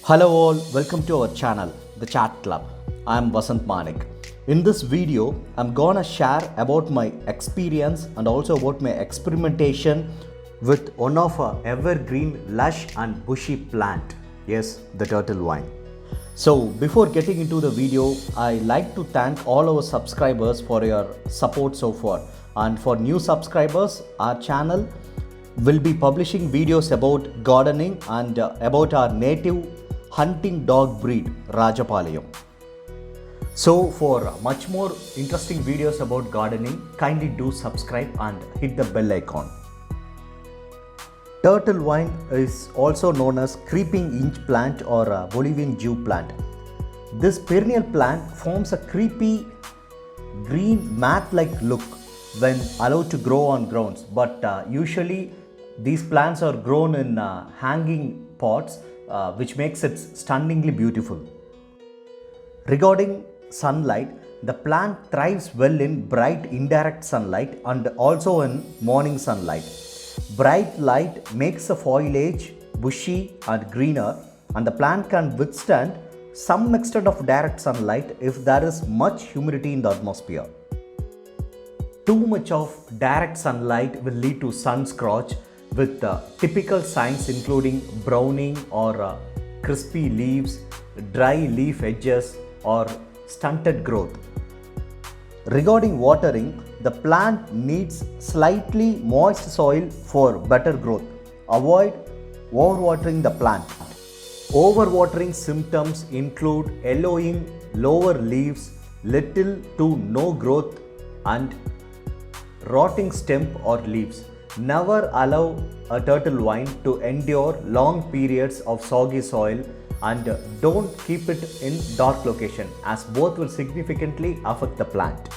Hello all, welcome to our channel, The Chat Club. I am Vasant Manik. In this video, I'm gonna share about my experience and also about my experimentation with one of our evergreen, lush and bushy plant. Yes, the turtle vine. So before getting into the video, I like to thank all our subscribers for your support so far. And for new subscribers, our channel will be publishing videos about gardening and about our native hunting dog breed Rajapalayam. So for much more interesting videos about gardening, kindly do subscribe and hit the bell icon. Turtle vine is also known as creeping inch plant or Bolivian Jew plant. This perennial plant forms a creepy green mat-like look when allowed to grow on grounds, but usually these plants are grown in hanging pots, which makes it stunningly beautiful. Regarding sunlight, the plant thrives well in bright indirect sunlight and also in morning sunlight. Bright light makes the foliage bushy and greener, and the plant can withstand some extent of direct sunlight if there is much humidity in the atmosphere. Too much of direct sunlight will lead to sun scorch with typical signs including browning or crispy leaves, dry leaf edges or stunted growth. Regarding watering, the plant needs slightly moist soil for better growth. Avoid overwatering the plant. Overwatering symptoms include yellowing lower leaves, little to no growth and rotting stem or leaves. Never allow a turtle vine to endure long periods of soggy soil, and don't keep it in dark location as both will significantly affect the plant.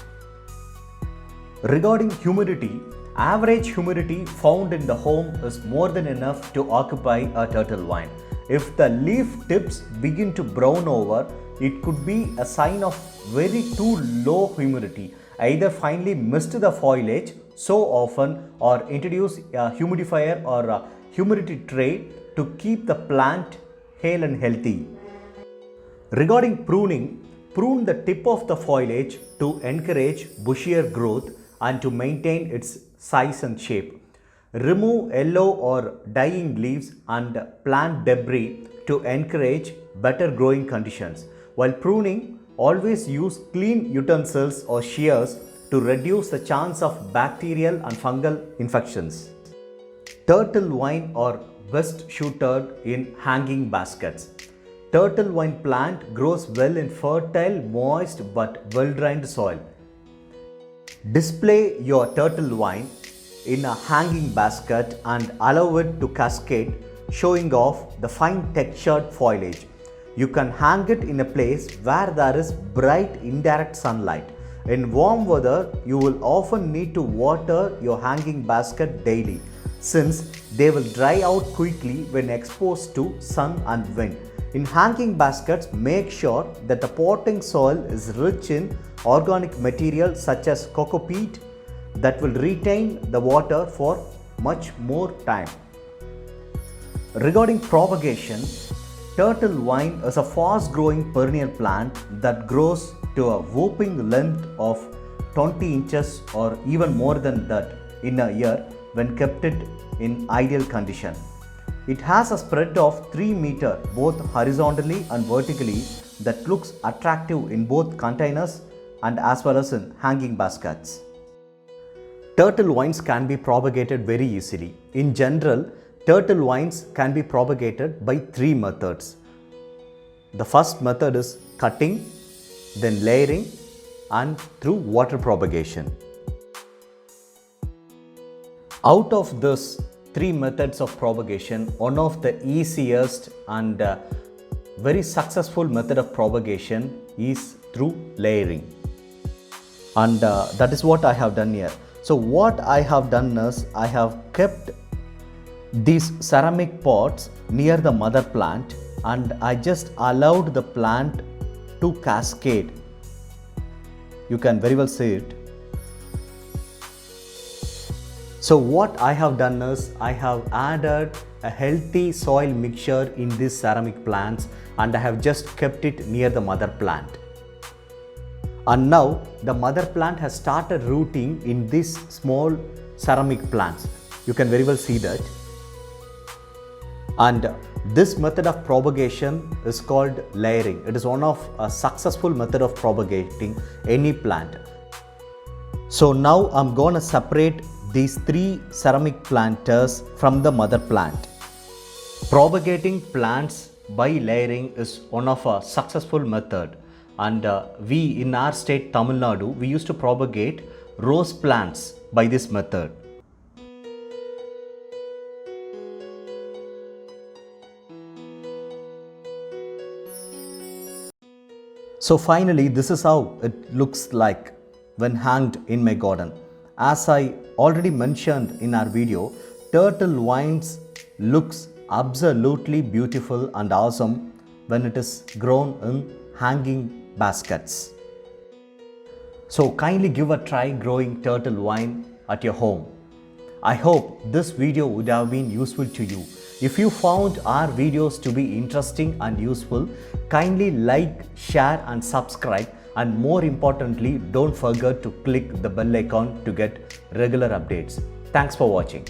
Regarding humidity, average humidity found in the home is more than enough to occupy a turtle vine. If the leaf tips begin to brown over, it could be a sign of very too low humidity. Either finally mist the foliage so often or introduce a humidifier or a humidity tray to keep the plant hale and healthy. Regarding pruning, prune the tip of the foliage to encourage bushier growth and to maintain its size and shape. Remove yellow or dying leaves and plant debris to encourage better growing conditions. While pruning, always use clean utensils or shears to reduce the chance of bacterial and fungal infections. Turtle vine are best suited in hanging baskets. Turtle vine plant grows well in fertile, moist but well-drained soil. Display your turtle vine in a hanging basket and allow it to cascade, showing off the fine textured foliage. You can hang it in a place where there is bright indirect sunlight. In warm weather, you will often need to water your hanging basket daily, since they will dry out quickly when exposed to sun and wind. In hanging baskets, make sure that the potting soil is rich in organic material such as coco peat that will retain the water for much more time. Regarding propagation, turtle vine is a fast-growing perennial plant that grows to a whopping length of 20 inches or even more than that in a year when kept it in ideal condition. It has a spread of 3 meters both horizontally and vertically that looks attractive in both containers and as well as in hanging baskets. Turtle vines can be propagated very easily. In general, turtle vines can be propagated by 3 methods. The first method is cutting, then layering, and through water propagation. Out of these 3 methods of propagation, one of the easiest and very successful method of propagation is through layering. And that is what I have done here. So what I have done is I have kept these ceramic pots near the mother plant and I just allowed the plant to cascade. You can very well see it. So what I have done is I have added a healthy soil mixture in these ceramic plants and I have just kept it near the mother plant. And now the mother plant has started rooting in these small ceramic plants. You can very well see that. And this method of propagation is called layering. It is one of a successful method of propagating any plant. So now I'm going to separate these 3 ceramic planters from the mother plant. Propagating plants by layering is one of a successful method, and we in our state Tamil Nadu, we used to propagate rose plants by this method. So finally, this is how it looks like when hanged in my garden. As I already mentioned in our video, turtle vines looks absolutely beautiful and awesome when it is grown in hanging baskets. So kindly give a try growing turtle vine at your home. I hope this video would have been useful to you. If you found our videos to be interesting and useful, kindly like, share and subscribe, and more importantly, don't forget to click the bell icon to get regular updates. Thanks for watching.